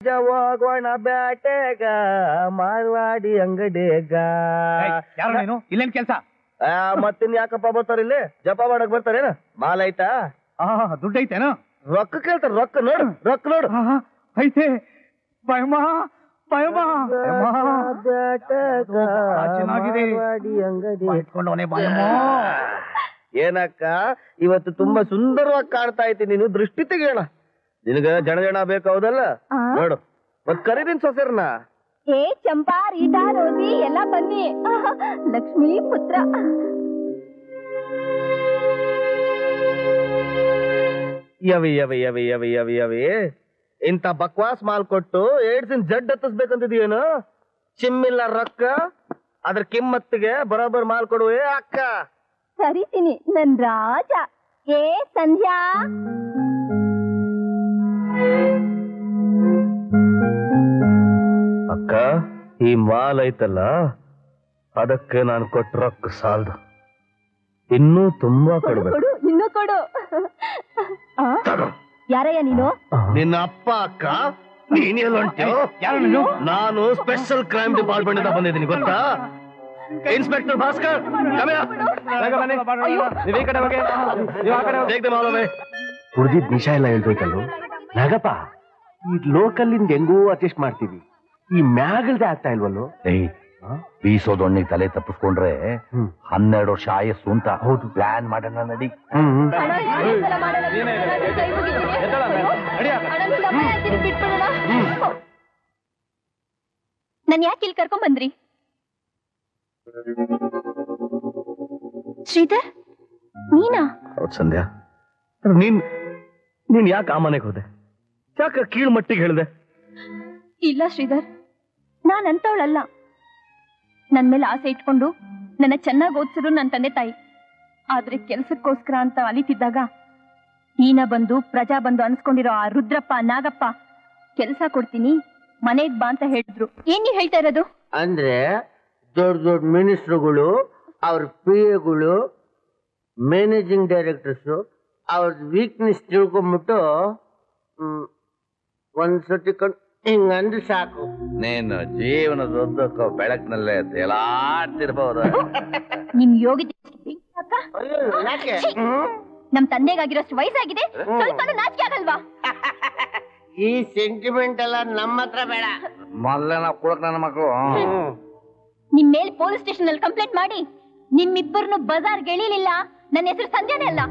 ಹೋಗೋಣ ಬ್ಯಾಟೆಗ ಮಾರ್ವಾಡಿ ಅಂಗಡಿಗ. ಯಾರು ನೀನು? ಇಲ್ಲೇನ್ ಕೆಲ್ಸ? ಮತ್ತಿನ್ ಯಾಕಪ್ಪ ಬರ್ತಾರ ಇಲ್ಲಿ? ಜಪ ಮಾಡಕ್ ಬರ್ತಾರೇನ? ಮಾಲ್ ಆಯ್ತಾ? ದುಡ್ಡು ಐತೇನು? ರೊಕ್ಕ ಕೇಳ್ತಾರ. ರೊಕ್ಕ ನೋಡು, ರೊಕ್ಕ ನೋಡು. ಐತೆ. ಭಯಮ್ಮ ಭಯಮ್ಮ ಚೆನ್ನಾಗಿದೆ. ಏನಕ್ಕ ಇವತ್ತು ತುಂಬಾ ಸುಂದರವಾಗಿ ಕಾಣ್ತಾ ಐತಿ. ನೀನು ದೃಷ್ಟಿ ತೆಗಿಯೋಣ. ನಿನಗ ಜನ ಬೇಕಾವುದಲ್ಲ ನೋಡು. ಮತ್ ಕರೀದಿನ್ ಸೊಸೆರ್ನ. ಏ ಚಂಪಾ, ರೀಟಾ, ರೋಸಿ ಎಲ್ಲ ಬನ್ನಿ. ಲಕ್ಷ್ಮೀ ಪುತ್ರ. ಯವಿ ಯವಿ ಯವಿ ಯವಿ ಯವಿ ಯವಿ ಇಂತ ಬಕ್ವಾಸ್ ಮಾಲ್ ಕೊಟ್ಟು ಏಡ್ಸಿನ ಜಡ್ ಹತ್ತಿಸ್ಬೇಕಂತಿದೀಯೇನು? ಚಿಮ್ಮಿಲ್ಲ ರೊಕ್ಕ, ಅದ್ರ ಕಿಮ್ಮತ್ತಿಗೆ ಬರೋಬ್ಬರ್ ಮಾಲ್ ಕೊಡುವೆ ಅಕ್ಕ. ಕರಿತೀನಿ ನನ್ ರಾಜ. ಏ ಸಂಧ್ಯಾ, ಅಕ್ಕ ಈ ಮಾಲ್ ಐತಲ್ಲ ಅದಕ್ಕೆ ನಾನು ಕೊಟ್ಟ ರೊಕ್ಕ ಸಾಲದು. ಇನ್ನೂ ತುಂಬಾ ಕೊಡ್ಬೇಕು. ಕೊಡು, ಇನ್ನೂ ಕೊಡು. ಯಾರಯ್ಯ ನೀನು? ನಿನ್ನ ಅಪ್ಪ ಅಕ್ಕ. ನೀನು? ನಾನು ಸ್ಪೆಷಲ್ ಕ್ರೈಮ್ ಡಿಪಾರ್ಟ್ಮೆಂಟ್ ಇಂದ ಬಂದಿದ್ದೀನಿ, ಗೊತ್ತಾ? ಇನ್ಸ್ಪೆಕ್ಟರ್ ಭಾಸ್ಕರ್. ಕುಡ್ದಿದ್ ನಿಶಾ ಎಲ್ಲ ಹೇಳ್ತೋಯ್ತಲ್ಲು ನಾಗಪ್ಪ. ಈ ಲೋಕಲ್ಲಿಂದ ಹೆಂಗೋ ಅಡ್ಜಸ್ಟ್ ಮಾಡ್ತೀವಿ, ಈ ಮ್ಯಾಗಲ್ದೆ ಆಗ್ತಾ ಇಲ್ವಲ್ಲು? ಬೀಸೋದೊಣ್ಣಿಗೆ ತಲೆ ತಪ್ಪಿಸ್ಕೊಂಡ್ರೆ 12 ವರ್ಷ ಆಯಸ್ಸು ಅಂತ. ಹೌದು, ಪ್ಲಾನ್ ಮಾಡೋಣ ನಡಿ. ನನ್ ಯಾಕೆ ಇಲ್ಲಿ ಕರ್ಕೊಂಡ್ ಬಂದ್ರಿ? ಶ್ರೀಧರ್ ನೀನಾ? ಹೌದು ಸಂಧ್ಯಾ. ನೀನ್ ಯಾಕೆ ಆ ಮನೆಗೆ ಹೋದೆ? ಯಾಕೆ ಕೀಳು ಮಟ್ಟಿಗೆ ಹೇಳಿದೆ? ಇಲ್ಲ ಶ್ರೀಧರ್, ನಾನ್ ಅಂತವಳಲ್ಲ. ನನ್ ಮೇಲೆ ಆಸೆ ಇಟ್ಕೊಂಡು ನನ್ನ ಚೆನ್ನಾಗಿ ಓದಿಸಿದ್ರು ನನ್ನ ತಂದೆ ತಾಯಿ. ಆದ್ರೆ ಕೆಲ್ಸಕ್ಕೋಸ್ಕರ ಅಂತ ಅಲಿತಿದ್ದಾಗ ಈನ ಬಂದು ಪ್ರಜಾ ಬಂದು ಅನ್ಸ್ಕೊಂಡಿರೋ ಆ ರುದ್ರಪ್ಪ ನಾಗಪ್ಪ ಕೆಲ್ಸ ಕೊಡ್ತೀನಿ ಮನೆಗ್ ಬಾ ಅಂತ ಹೇಳಿದ್ರು. ಏನ್ ನೀವ್ ಹೇಳ್ತಾ ಇರೋದು? ಅಂದ್ರೆ ದೊಡ್ಡ ದೊಡ್ಡ ಮಿನಿಸ್ಟ್ರುಗಳು, ಅವ್ರ ಪಿ ಎಗಳು, ಮ್ಯಾನೇಜಿಂಗ್ ಡೈರೆಕ್ಟರ್ಸ್ ಅವ್ರ ವೀಕ್ನೆಸ್ ತಿಳ್ಕೊಂಬಿಟ್ಟು ಒಂದ್ಸತಿ ಹಿಂಗಂದ್ರೆ ಸಾಕು. ನೀನು ಜೀವನದುದ್ದಕ್ಕೂ ಬೆಳಕಿನಲ್ಲೇ ತೇಲಾಡ್ತಿರ್ಬಹುದು. ನಿಮ್ ಯೋಗಿ ನಮ್ ತಂದೆಗಾಗಿರೋಷ್ಟು ವಯಸ್ಸಾಗಿದೆ, ಸ್ವಲ್ಪ ನಾಚಿಕೆ ಆಗಲ್ವಾ? ಈ ಸೆಂಟಿಮೆಂಟ್ ಎಲ್ಲ ನಮ್ಮ ಹತ್ರ ಬೇಡ. ಮೊದಲೇ ನಾವು ಕುಡಕ್ ನನ್ನ ಮಕ್ಕಳು. ನಿಮ್ ಮೇಲ್ ಪೊಲೀಸ್ ಸ್ಟೇಷನ್ ಅಲ್ಲಿ ಕಂಪ್ಲೇಂಟ್ ಮಾಡಿ ನಿಮ್ಮಿಬ್ಬರನ್ನು ಬಜಾರ್ಗೆ ಎಳಿಲಿಲ್ಲ. ನನ್ನ ಹೆಸರು ಸಂಧ್ಯಾನೇ ಅಲ್ಲ.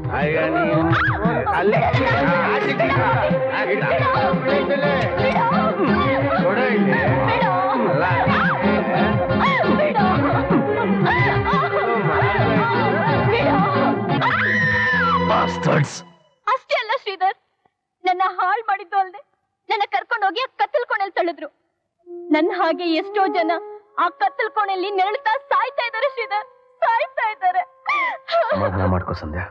ಅಷ್ಟೇ ಅಲ್ಲ ಶ್ರೀಧರ್, ನನ್ನ ಹಾಳು ಮಾಡಿದ್ದು ಅಲ್ಲದೆ ನನ್ನ ಕರ್ಕೊಂಡೋಗಿ ಆ ಕತ್ತಲ್ ಕೋಣೆಯಲ್ಲಿ ತಳ್ಳಿದ್ರು. ನನ್ನ ಹಾಗೆ ಎಷ್ಟೋ ಜನ ಆ ಕತ್ತಲ್ ಕೋಣೆಯಲ್ಲಿ ನೆರಳುತ್ತಾ ಸಾಯ್ತಾ ಇದ್ದಾರೆ ಶ್ರೀಧರ್, ಸಾಯ್ತಾ ಇದ್ದಾರೆ. ಸಮಾಧಾನ ಮಾಡ್ಕೋ ಸಂಧ್ಯಾ,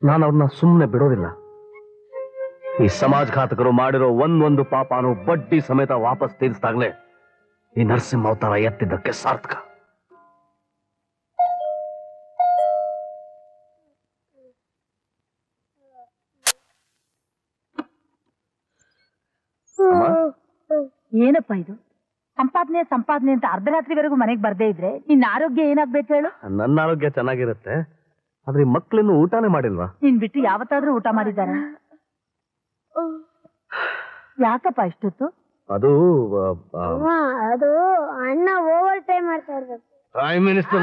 ನಾನು ಅವ್ರನ್ನ ಸುಮ್ಮನೆ ಬಿಡೋದಿಲ್ಲ. ಈ ಸಮಾಜಘಾತಕರು ಮಾಡಿರೋ ಒಂದೊಂದು ಪಾಪನು ಬಡ್ಡಿ ಸಮೇತ ವಾಪಸ್ ತೀರಿಸಿದಾಗ್ಲೇ ಈ ನರಸಿಂಹ ಅವತಾರ ಎತ್ತಿದ್ದಕ್ಕೆ ಸಾರ್ಥಕ. ಏನಪ್ಪಾ ಇದು ಸಂಪಾದನೆ ಸಂಪಾದನೆ ಅಂತ ಅರ್ಧರಾತ್ರಿವರೆಗೂ ಮನೆಗೆ ಬರ್ದೇ ಇದ್ರೆ ನಿನ್ನ ಆರೋಗ್ಯ ಏನಾಗ್ಬೇಕು ಹೇಳು? ನನ್ನ ಆರೋಗ್ಯ ಚೆನ್ನಾಗಿರುತ್ತೆ, ಆದ್ರೆ ಮಕ್ಳಿನ್ನು ಊಟನೇ ಮಾಡಿಲ್ವಾ? ನಿನ್ ಬಿಟ್ಟು ಯಾವತ್ತಾದ್ರೂ ಊಟ ಮಾಡಿದಾರ? ಯಾಕಪ್ಪ ಇಷ್ಟೊತ್ತು? ಅದು ಅದು ಅಣ್ಣ ಓವರ್ ಟೈಮ್ ಮಾಡ್ತಾ ಇರ್ಬೇಕು. ಪ್ರೈಮ್ ಮಿನಿಸ್ಟರ್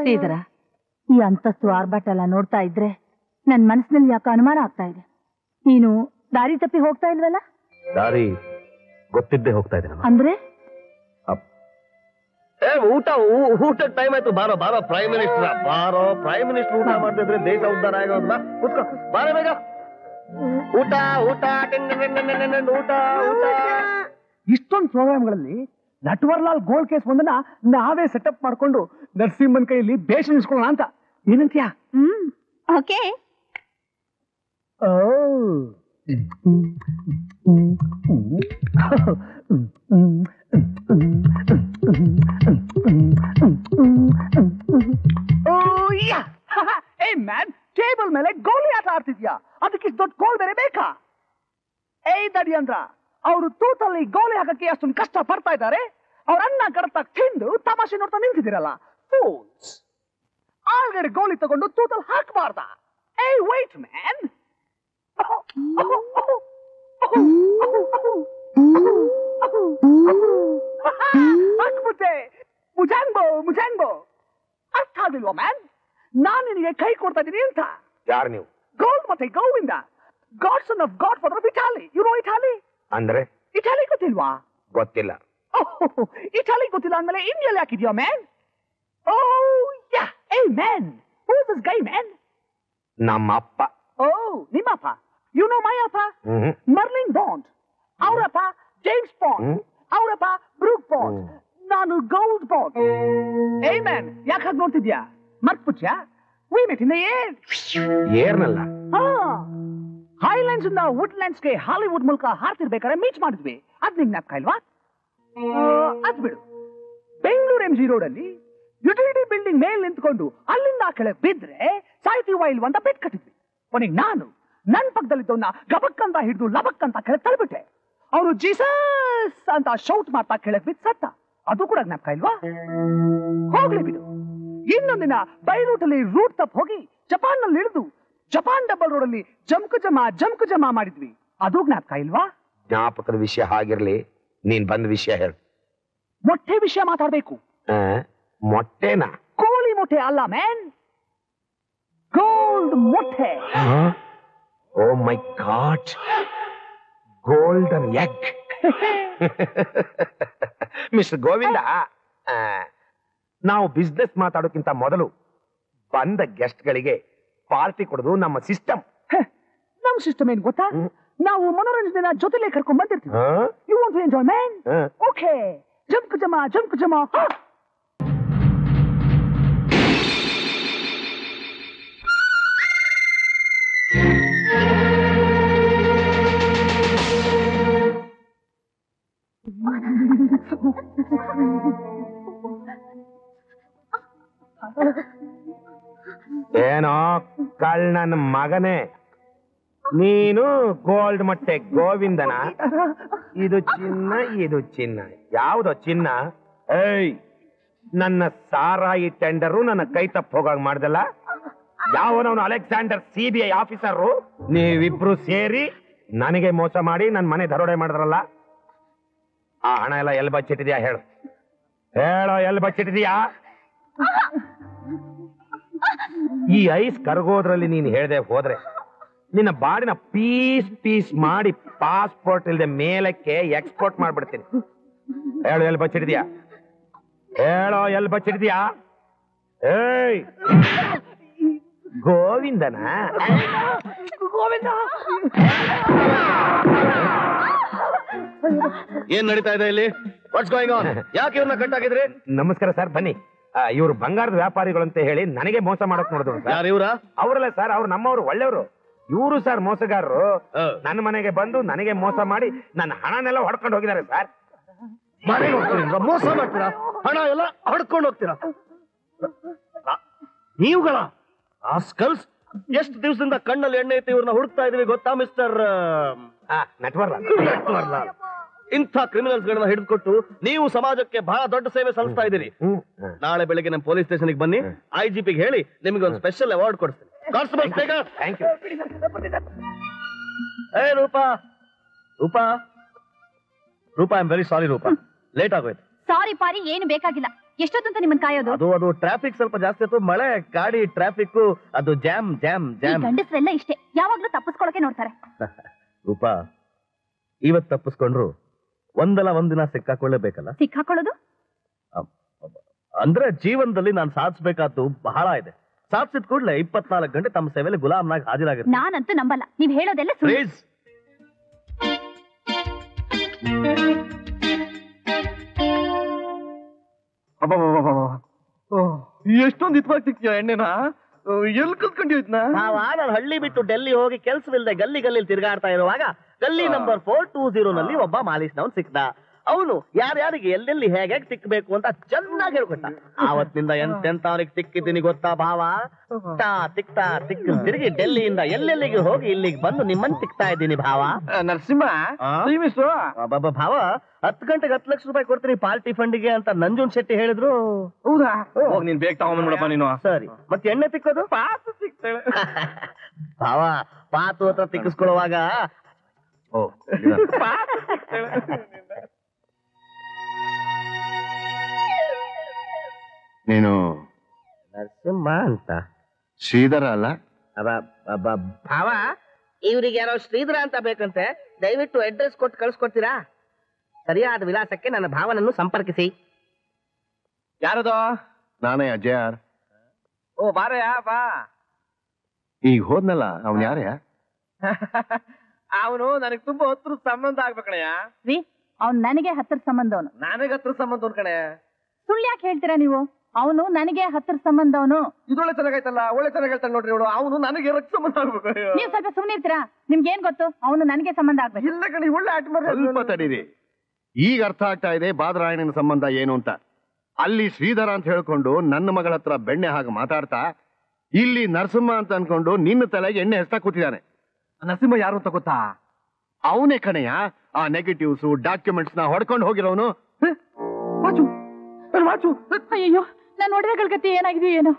ಶ್ರೀಧರ, ಈ ಅಂತಸ್ತು ಆರ್ಭಟ ಎಲ್ಲ ನೋಡ್ತಾ ಇದ್ರೆ ನನ್ ಮನಸ್ಸಿನಲ್ಲಿ ಯಾಕೆ ಅನುಮಾನ ಆಗ್ತಾ ಇದೆ. ನೀನು ದಾರಿ ತಪ್ಪಿ ಹೋಗ್ತಾ ಇಲ್ವಲ್ಲ? ದಾರಿ ಗೊತ್ತಿದ್ದೆ ಹೋಗ್ತಾ ಇದ್ದೀನಿ. ಅಂದ್ರೆ ಊಟ ಟೈಮ್ ಆಯ್ತು. ಬಾರೋ ಬಾರೋ ಪ್ರೈಮ್ ಮಿನಿಸ್ಟರ್, ಬಾರೋ ಪ್ರೈಮ್ ಮಿನಿಸ್ಟರ್. ಊಟ ಮಾಡ್ತಿದ್ರೆ ದೇಶ ಉದ್ಧಾರ ಆಗೋದ್ನ. ಕೂತ್ಕೋ, ಬಾರ ಬೇಗ. ಊಟ ಊಟ ಊಟ ಊಟ. ಇಷ್ಟೊಂದು ಪ್ರೋಗ್ರಾಮ್ಗಳಲ್ಲಿ ನಟ್ವರ್ಲಾಲ್ ಗೋಲ್ಡ್ ಕೇಸ್ ಒಂದನ್ನ ನಾವೇ ಸೆಟಪ್ ಮಾಡ್ಕೊಂಡು ನರಸಿಂಹನ್ ಕೈಯಲ್ಲಿ ಬೇಷ ನಿಲ್ಸ್ಕೊಳ್ಳೋಣ ಅಂತ. ಏನಂತೀಯಾ? ಓಕೆ. ಮ್ಯಾನ್, ಟೇಬಲ್ ಮೇಲೆ ಗೋಲಿ ಆಟ ಆಡ್ತಿದ್ಯಾ? ಅದಕ್ಕೆ ಇಷ್ಟು ದೊಡ್ಡ ಗೋಲ್ ಬೇರೆ ಬೇಕಾ? ತಡಿ ಅಂದ್ರ ಅವರು ತೂತಲ್ಲಿ ಗೋಲಿ ಹಾಕಕ್ಕೆ ಅಷ್ಟೊಂದು ಕಷ್ಟ ಪಡ್ತಾ ಇದ್ದಾರೆ. ಅವ್ರ ಅನ್ನ ಕಡತ ತಿಂದು ತಮಾಷೆ ನೋಡ್ತಾ ನಿಂತಿದ್ದೀರಲ್ಲ. ಫೂಲ್ಸ್. ಆಳ್ಗಡೆ ಗೋಲಿ ತಗೊಂಡು ತೂತಲ್ಲಿ ಹಾಕಬಾರ್ದ? ಏಯ್ ವೈಟ್ ಮ್ಯಾನ್, ಹಾಕ್ಬಿಟ್ಟೆ. ಮುಜಾಂಗ್ಬೋ ಅರ್ಥ ಆಗಿಲ್ವಾ ಮ್ಯಾನ್? ನಾನ್ ನಿನಗೆ ಕೈ ಕೊಡ್ತಾ ಇದ್ದೀನಿ ಅಂತ. ಯಾರು ನೀವು? ಗೋಲ್ಡ್ ಮತ್ತೆ Govinda, god son of godfather of Italy. You know Italy? ಅಂದ್ರೆ ಇಟಾಲಿ ಗೊತ್ತಿಲ್ವಾ? ಗೊತ್ತಿಲ್ಲ. ಇಟಾಲಿ ಗೊತ್ತಿಲ್ಲ ಅಂದ್ಮೇಲೆ ಇಂಡಿಯಲ್ಲಿ ಹಾಕಿದ್ಯಾ man? Oh yeah. Hey man, who is this guy man? ನಮ್ಮ ಅಪ್ಪ. ಓ ನಿಮ್ಮಪ್ಪ? ಯು ನೋ ಮೈ ಅಪ್ಪ? Marlin Bond. ಅವರಪ್ಪ ಜೇಮ್ಸ್ ಬಾಂಡ್. ಅವರಪ್ಪ ಬ್ರೂಕ್ ಬಾಂಡ್. ನಾನು ಗೋಲ್ಡ್ ಬಾಂಡ್. ಏ ಮ್ಯಾನ್, ಯಾಕೆ ಹಾಗೆ ನೋಡ್ತಿದ್ಯಾ? ಮರ್ತ್ಬಿಟ್ಯಾ? We met in the air. ಏರ್ನಲ್ಲ, ಹೈಲ್ಯಾಂಡ್ಸ್ ಇಂದ ವುಡ್ಲ್ಯಾಂಡ್ಸ್ಗೆ ಹಾಲಿವುಡ್ ಮೂಲಕ ಹಾರ್ತಿರ್ಬೇಕಾದ್ರೆ ಮೀಟ್ ಮಾಡಿದ್ವಿ. ಅದ್ ನಿಂಗೆ ಜ್ಞಾಪಕ ಇಲ್ವಾ? ಅದ್ ಬಿಡು. ಬೆಂಗಳೂರು MG ರೋಡ್ ಅಲ್ಲಿ ಯುಟಿಲಿಟಿ ಬಿಲ್ಡಿಂಗ್ ಮೇಲ್ ನಿಂತ್ಕೊಂಡು ಅಲ್ಲಿಂದ ಕೆಳಗೆ ಬಿದ್ರೆ ಸಾಯ್ತೀವ ಇಲ್ವಾ ಅಂತ ಬೆಟ್ ಕಟ್ಟಿದ್ವಿ. ಕೊನೆಗೆ ನಾನು ನನ್ ಪಕ್ಕದಲ್ಲಿದ್ದವನ್ನ ಗಬಕ್ ಅಂತ ಹಿಡಿದು ಲಬಕ್ ಅಂತ ಕೆಳಗೆ ತಳ್ಬಿಟ್ಟೆ. ಅವರು ಜೀಸಸ್ ಅಂತ ಶೌಟ್ ಮಾಡ್ತಾ ಕೆಳಗೆ ಬಿದ್ದು ಸತ್ತ. ಅದು ಕೂಡ ಜ್ಞಾಪಕ ಇಲ್ವಾ? ಹೋಗ್ಲಿ ಬಿಡು. ಇನ್ನೊಂದಿನ ಬೈರೂಟ್ ಅಲ್ಲಿ ರೂಟ್ ತಪ್ಪು ಹೋಗಿ ಜಪಾನ್ ನಲ್ಲಿ ಇಳಿದು ಜಪಾನ್ ಡಬಲ್ ರೋಡ್ ಅಲ್ಲಿ ಜಮ್ಕು ಜಮಾ ಮಾಡಿದ್ವಿ. ಅದು ಜ್ಞಾಪಕ ಇಲ್ವಾ? ಜ್ಞಾಪಕದ ವಿಷಯ ಹಾಗಿರ್ಲಿ, ನೀನ್ ಬಂದ ವಿಷಯ ಹೇಳು. ಮೊಟ್ಟೆ ವಿಷಯ ಮಾತಾಡ್ಬೇಕು. ಮೊಟ್ಟೆನಾ? ಕೋಳಿ ಮೊಟ್ಟೆ ಅಲ್ಲ ಮ್ಯಾನ್, ಗೋಲ್ಡ್ ಮೊಟ್ಟೆ. Oh my God, golden egg. Mister Govinda, ನಾವು ಬಿಸ್ನೆಸ್ ಮಾತಾಡೋಕ್ಕಿಂತ ಮೊದಲು ಬಂದ ಗೆಸ್ಟ್ ಗಳಿಗೆ ಪಾರ್ಟಿ ಕೊಡೋದು ನಮ್ಮ ಸಿಸ್ಟಮ್. ನಮ್ ಸಿಸ್ಟಮ್ ಏನ್ ಗೊತ್ತಾ? ನಾವು ಮನೋರಂಜನೆ ಜೊತೆಲೆ ಕರ್ಕೊಂಡ್ ಬಂದಿರ್ತೀವಿ. You want to enjoy man? Okay, ಜಮ್ಕು ಜಮಾ. ಏನೋ ಕಳ್ಳನ ಮಗನೇ ನೀನು, ಗೋಲ್ಡ್ ಮೊಟ್ಟೆ ಗೋವಿಂದನ? ಇದು ಚಿನ್ನ. ಯಾವ್ದೋ ಚಿನ್ನ? ಏಯ್, ನನ್ನ ಸಾರಾಯಿ ಟೆಂಡರು ನನ್ನ ಕೈ ತಪ್ಪ ಹೋಗಾಗ ಮಾಡ್ದಲ್ಲ. ಯಾವನವನು ಅಲೆಕ್ಸಾಂಡರ್ CBI ಆಫೀಸರು. ನೀವಿಬ್ರು ಸೇರಿ ನನಗೆ ಮೋಸ ಮಾಡಿ ನನ್ನ ಮನೆ ದರೋಡೆ ಮಾಡಿದ್ರಲ್ಲ. ಆ ಹಣ ಎಲ್ಲ ಎಲ್ಲಿ ಬಚ್ಚಿಟ್ಟಿದ್ಯಾ? ಹೇಳೋ, ಎಲ್ಲಿ ಬಚ್ಚಿಟ್ಟಿದ್ಯಾ? ಈ ಐಸ್ ಕರಗೋದ್ರಲ್ಲಿ ನೀನು ಹೇಳ್ದೆ ಹೋದ್ರೆ ನಿನ್ನ ಬಾಡಿನ ಪೀಸ್ ಮಾಡಿ ಪಾಸ್ಪೋರ್ಟ್ ಇಲ್ಲದೆ ಮೇಲಕ್ಕೆ ಎಕ್ಸ್ಪೋರ್ಟ್ ಮಾಡ್ಬಿಡ್ತೀನಿ. ಹೇಳು, ಎಲ್ಲಿ ಬಚ್ಚಿಟ್ಟಿದ್ಯಾ? ಏಯ್, ಗೋವಿಂದನ? ಏನ್ ನಡೀತಾ ಇದೆ ಇಲ್ಲಿ? What's going on? ಯಾಕೆ ಇವ್ರನ್ನ ಕಟ್ಟಾಕಿದ್ರಿ? ನಮಸ್ಕಾರ ಸರ್, ಬನ್ನಿ. ಇವ್ರು ಬಂಗಾರದ ವ್ಯಾಪಾರಿಗಳು ಅಂತ ಹೇಳಿ ನನಗೆ ಮೋಸ ಮಾಡಕ್ ನೋಡಿದ್ರು. ಯಾರು ಇವ್ರ? ಅವರಲ್ಲ ಸರ್, ಅವ್ರು ನಮ್ಮವ್ರು, ಒಳ್ಳೆಯವರು. ಇವರು ಸರ್ ಮೋಸಗಾರರು. ನನ್ನ ಮನೆಗೆ ಬಂದು ನನಗೆ ಮೋಸ ಮಾಡಿ ನನ್ನ ಹಣನೆಲ್ಲ ಹೊಡ್ಕೊಂಡು ಹೋಗಿದ್ದಾರೆ ಸರ್. ಮೋಸ ಮಾಡ್ತೀರಾ? ಹಣ ಎಲ್ಲ ಹೊಡ್ಕೊಂಡು ಹೋಗ್ತೀರಾ ನೀವುಗಳ? ಆಸ್ಕಲ್ಸ್, ಎಷ್ಟು ದಿವಸದಿಂದ ಕಣ್ಣಲ್ಲಿ ಎಣ್ಣೆ ಐತಿ ಇವ್ರನ್ನ ಹುಡುಕ್ತಾ ಇದೀವಿ ಗೊತ್ತಾ ಮಿಸ್ಟರ್ ನಟ್ವರ್ಲಾಲ್. ಇಂಥ ಕ್ರಿಮಿನಲ್ಸ್ ಗಳನ್ನ ಹಿಡಿದುಕೊಟ್ಟು ನೀವು ಸಮಾಜಕ್ಕೆ ಬಹಳ ದೊಡ್ಡ ಸೇವೆ ಸಲ್ಲಿಸ್ತಾ ಇದ್ದೀರಿ. ನಾಳೆ ಬೆಳಿಗ್ಗೆ ನಮ್ಮ ಪೊಲೀಸ್ ಸ್ಟೇಷನ್ಗೆ ಬನ್ನಿ. IGPಗೆ ಹೇಳಿ ನಿಮಗೆ ಒಂದು ಸ್ಪೆಷಲ್ ಅವಾರ್ಡ್ ಕೊಡ್ತೀನಿ. Thank you. Hey Roopa, I am very sorry Roopa, late ಆಗೋಯ್ತು. ಸಾರಿ ಪಾರಿ ಏನು ಬೇಕಾಗಿಲ್ಲ. ಎಷ್ಟೊತ್ತಂತ ನಿಮ್ಮನ್ನ ಕಾಯೋದು? ಅದು ಟ್ರಾಫಿಕ್ ಸ್ವಲ್ಪ ಜಾಸ್ತಿ ಆಯ್ತು. ಮಳೆ, ಗಾಡಿ, ಟ್ರಾಫಿಕ್, ಅದು ಜಾಮ್. ಗಂಡಸರೆಲ್ಲ ಇಷ್ಟೇ, ಯಾವಾಗ್ಲೂ ತಪ್ಪಿಸ್ಕೊಳಕ್ಕೆ ನೋಡ್ತಾರೆ. ರೂಪಾ, ಇವತ್ ತಪ್ಪಿಸ್ಕೊಂಡ್ರು ಒಂದಲ್ಲ ಒಂದಿನ ಸಿಕ್ಕಾಕೊಳ್ಳೇಬೇಕಲ್ಲ. ಸಿಕ್ಕಾಕೊಳ್ಳೋದು ಅಂದ್ರೆ ಜೀವನದಲ್ಲಿ ನಾನು ಸಾಧಿಸಬೇಕಾದ್ದು ಬಹಳ ಇದೆ. ಸಾಧಿಸಿದ ಕೂಡಲೇ 24 ಗಂಟೆ ತಮ್ಮ ಸೇವೆಯಲ್ಲಿ ಗುಲಾಮ್ನಾಗಿ ಹಾಜರಾಗಿರ್ತೀನಿ. ನಾನಂತೂ ನಂಬಲ್ಲ. ನೀವ್ ಹೇಳೋದೆಲ್ಲ ಸುಳ್ಳು. ಪ್ಲೀಸ್. ಎಷ್ಟೊಂದು ಇತ್ವಾಗ್ತಿದ್ಯಾ ಎಣ್ಣೆನ? ಎಲ್ಲಿ ಕಲ್ತ್ಕೊಂಡಿದ್ನ? ನಾನು ಹಳ್ಳಿ ಬಿಟ್ಟು ಡೆಲ್ಲಿ ಹೋಗಿ ಕೆಲ್ಸವಿಲ್ಲದೆ ಗಲ್ಲಿ ತಿರುಗಾಡ್ತಾ ಇರುವಾಗ ಗಲ್ಲಿ ನಂಬರ್ 420 ನಲ್ಲಿ ಒಬ್ಬ ಮಾಲೀಶ್ನವನ್ ಸಿಕ್ದ. ಅವನು ಯಾರ್ಯಾರಿಗೆ ಎಲ್ಲೆಲ್ಲಿ ಹೇಗೆ ಸಿಕ್ಬೇಕು ಅಂತ ಚೆನ್ನಾಗಿ ಹೇಳ್ಕೊಟ್ಟ. ಆವತ್ತಿನಿಂದ ಎಂತೆಂತವ್ರಿಗೆ ಸಿಕ್ಕಿದ್ದೀನಿ ಗೊತ್ತಾ ಭಾವ? ತಿಕ್ತಾ ತಿರುಗಿ ಡೆಲ್ಲಿಯಿಂದ ಎಲ್ಲೆಲ್ಲಿಗೆ ಹೋಗಿ ಇಲ್ಲಿಗೆ ಬಂದು ನಿಮ್ಮನ್ನ ಸಿಕ್ತಾ ಇದ್ದೀನಿ ಭಾವ. ನರಸಿಂಹ ಭಾವ 10 ಗಂಟೆಗೆ 10 ಲಕ್ಷ ರೂಪಾಯಿ ಕೊಡ್ತೀನಿ ಪಾರ್ಟಿ ಫಂಡಿಗೆ ಅಂತ ನಂಜುನ್ ಶೆಟ್ಟಿ ಹೇಳಿದ್ರು. ಹೌದಾ? ಹೋಗಿ ನೀನ್ ಬೇಗ ತಗೊಂಡ್ಬಿಡಪ್ಪ ನೀನು. ಸರಿ, ಮತ್ತೆ ಎಣ್ಣೆ ತಿಕ್ಕೋದು? ಪಾಸು ಸಿಗ್ತಾಳೆ ಭಾವ, ಪಾತು ಹತ್ರ ತಿಕ್ಕಿಸ್ಕೊಳ್ಳುವಾಗ ನೀನು ನರಸಿಂಹ ಅಂತ ಶ್ರೀಧರ ಅಲ್ಲ? ಭಾವ, ಇವ್ರಿಗೆ ಯಾರೋ ಶ್ರೀಧರ ಅಂತ ಬೇಕಂತೆ. ದಯವಿಟ್ಟು ಅಡ್ರೆಸ್ ಕೊಟ್ಟು ಕಳ್ಸ್ಕೊಡ್ತೀರಾ? ಸರಿಯಾದ ವಿಳಾಸಕ್ಕೆ ನನ್ನ ಭಾವನನ್ನು ಸಂಪರ್ಕಿಸಿ. ಯಾರದು? ನಾನೇ ಅಜಯ್. ಓ ಬಾರಯ್ಯ ಬಾ. ಈಗ ಹೋದ್ನಲ್ಲ ಅವನ್ ಯಾರಯ್ಯ? ಅವನು ನನಗೆ ತುಂಬಾ ಹತ್ರ ಸಂಬಂಧ ಆಗ್ಬೇಕಣಯ್ಯ. ರೀ, ಅವ್ನು ನನಗೆ ಹತ್ತಿರ ಸಂಬಂಧವನು. ನನಗೆ ಹತ್ರ ಸಂಬಂಧ ಕಣೆ. ಸುಳ್ಳು ಯಾಕೆ ಹೇಳ್ತೀರಾ ನೀವು? ಅವನು ನನಗೆ ಹತ್ತಿರ ಸಂಬಂಧವನು. ಇದೊಳ್ಳೆ ಚೆನ್ನಾಗೈತಲ್ಲ, ಒಳ್ಳೆ ಚೆನ್ನಾಗಿ ಹೇಳ್ತಾನೆ ನೋಡ್ರಿ ಇವಳು. ಅವನು ನನಗೆ ರಕ್ತ ಸಂಬಂಧ ಆಗ್ಬೇಕು. ನೀವು ಸ್ವಲ್ಪ ಸುಮ್ಮನೆ ಇರ್ತೀರಾ? ನಿಮ್ಗೆ ಏನ್ ಗೊತ್ತು ಅವನು ನನಗೆ ಸಂಬಂಧ ಆಗ್ಬೇಕು? ಇಲ್ಲ ಕಣಿ, ಒಳ್ಳೆ ಆಟ ಮಾಡಿ. ಸ್ವಲ್ಪ ತಡೀರಿ, ಈಗ ಅರ್ಥ ಆಗ್ತಾ ಇದೆ ಬಾದರಾಯಣನ ಸಂಬಂಧ ಏನು ಅಂತ. ಅಲ್ಲಿ ಶ್ರೀಧರ ಅಂತ ಹೇಳ್ಕೊಂಡು ನನ್ನ ಮಗಳ ಹತ್ರ ಬೆಣ್ಣೆ ಹಾಗೆ ಮಾತಾಡ್ತಾ, ಇಲ್ಲಿ ನರಸಿಂಹ ಅಂತ ಅನ್ಕೊಂಡು ನಿನ್ನ ತಲೆಗೆ ಎಣ್ಣೆ ಹಚ್ತಾ ಕೂತಿದ್ದಾನೆ. ನರಸಿಂಹ ಯಾರು ಅಂತ ಗೊತ್ತಾ? ಅವನೇ ಕಣಯ್ಯ, ಆ ನೆಗೆಟಿವ್ಸ್ ಡಾಕ್ಯುಮೆಂಟ್ಸ್ ನ ಹೊಡ್ಕೊಂಡು ಹೋಗಿರೋನು. ಅಯ್ಯೋ, ನಾನು ಒಡವೆಗಳ ಗತಿ ಏನಾಗಿದೆ ಏನೋ.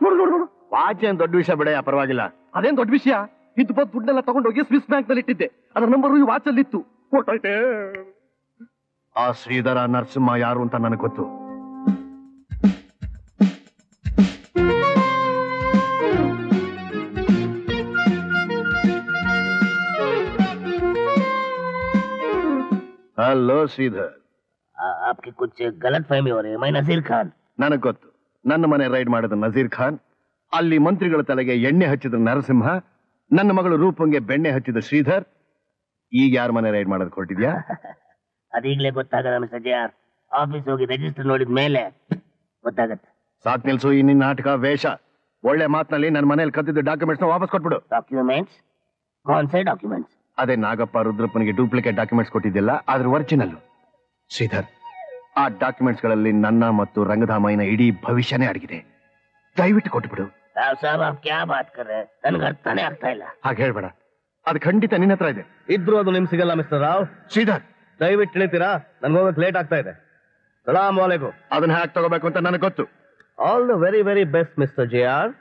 ವಾಚ್ ಏನ್ ದೊಡ್ಡ ವಿಷಯ ಬಿಡ, ಪರವಾಗಿಲ್ಲ. ಅದೇನ್ ದೊಡ್ಡ ವಿಷಯ? ಇದ್ದು ಬಂದು ದುಡ್ಡೆಲ್ಲ ತಗೊಂಡೋಗಿ ಸ್ವಿಸ್ ಬ್ಯಾಂಕ್ ನಲ್ಲಿ ಇಟ್ಟಿದ್ದೆ. ಅದರ ನಂಬರ್ ಈ ವಾಚ್ ಅಲ್ಲಿ ಇತ್ತು. ಹೊಟ್ಟೈತೆ. ಆ ಶ್ರೀಧರ ನರಸಿಂಹ ಯಾರು ಅಂತ ನನಗೆ ಗೊತ್ತು. ಹಲೋ ಶ್ರೀಧರ್. आपकी कुछ गलत फहमी हो रही है. मैं नजीर खान. ನನಗ್ ಗೊತ್ತು. ನನ್ನ ಮನೆ ರೈಡ್ ಮಾಡಿದ ನಜೀರ್ ಖಾನ್, ಅಲ್ಲಿ ಮಂತ್ರಿಗಳ ತಲೆಗೆ ಎಣ್ಣೆ ಹಚ್ಚಿದ ನರಸಿಂಹ, ನನ್ನ ಮಗಳು ರೂಪಂಗೆ ಬೆಣ್ಣೆ ಹಚ್ಚಿದ ಶ್ರೀಧರ್. ಈಗ ಯಾರ ಮನೆ ರೈಡ್ ಮಾಡೋದು ಕೊಟ್ಟಿದ್ಯಾ? ಅದೀಗ್ಲೇ ಗೊತ್ತಾಗಲ್ಲ ಮಿಸ್ಟರ್ ಜೆ.ಆರ್. ಆಫೀಸ್ ಹೋಗಿ ರಿಜಿಸ್ಟರ್ ನೋಡಿದ ಮೇಲೆ ಗೊತ್ತಾಗತ್ತೆ. ಸಾಕ್ ನಿಲ್ಸು ಈ ನಿನ್ನ ನಾಟಕ ವೇಷ. ಒಳ್ಳೆ ಮಾತಿನಲ್ಲಿ ನನ್ನ ಮನೇಲಿ ಕದ್ದಿದ್ದ ಡಾಕ್ಯುಮೆಂಟ್ಸ್ ವಾಪಸ್ ಕೊಟ್ಬಿಡು. ಡಾಕ್ಯುಮೆಂಟ್ಸ್? ಕೌನ್ ಸೆ ಡಾಕ್ಯುಮೆಂಟ್ಸ್? ಅದೇ ನಾಗಪ್ಪ ರುದ್ರಪ್ಪನಿಗೆ ಡೂಪ್ಲಿಕೇಟ್ ಡಾಕ್ಯುಮೆಂಟ್ಸ್ ಕೊಟ್ಟಿದ್ದಿಲ್ಲ, ಅದ್ರ ಒರಿಜಿನಲ್. ಶ್ರೀಧರ್, ಆ ಡಾಕ್ಯುಮೆಂಟ್ಸ್ ಗಳಲ್ಲಿ ನನ್ನ ಮತ್ತು ರಂಗಧಾಮಯ್ಯನ ಇಡೀ ಭವಿಷ್ಯನೇ ಅಡಗಿದೆ. ದಯವಿಟ್ಟು ಕೊಟ್ಟುಬಿಡು. ಸಾಹೇಬ್ आप क्या बात कर रहे हैं? ನನಗೆ ಅರ್ಥನೇ ಆಗ್ತಾ ಇಲ್ಲ. ಹಾಗೆ ಹೇಳ್ಬೇಡ, ಅದು ಖಂಡಿತ ನಿನ್ನ ಹತ್ರ ಇದೆ. ಇದ್ರೂ ಅದು ನಿಮ್ ಸಿಗಲ್ಲ ಮಿಸ್ಟರ್ ರಾವ್. ಶ್ರೀಧರ್, ದಯವಿಟ್ಟು ತಿಳಿತೀರಾ? ನನ್ಗೆ ಹೋಗಕ್ಕೆ ಲೇಟ್ ಆಗ್ತಾ ಇದೆ. ಸಲಾಮ್ ವಾಲೇಕುಂ. ಅದನ್ನ ಹ್ಯಾಕ್ ತಗೋಬೇಕು ಅಂತ ನನಗೆ ಗೊತ್ತು. All the very very best mister JR.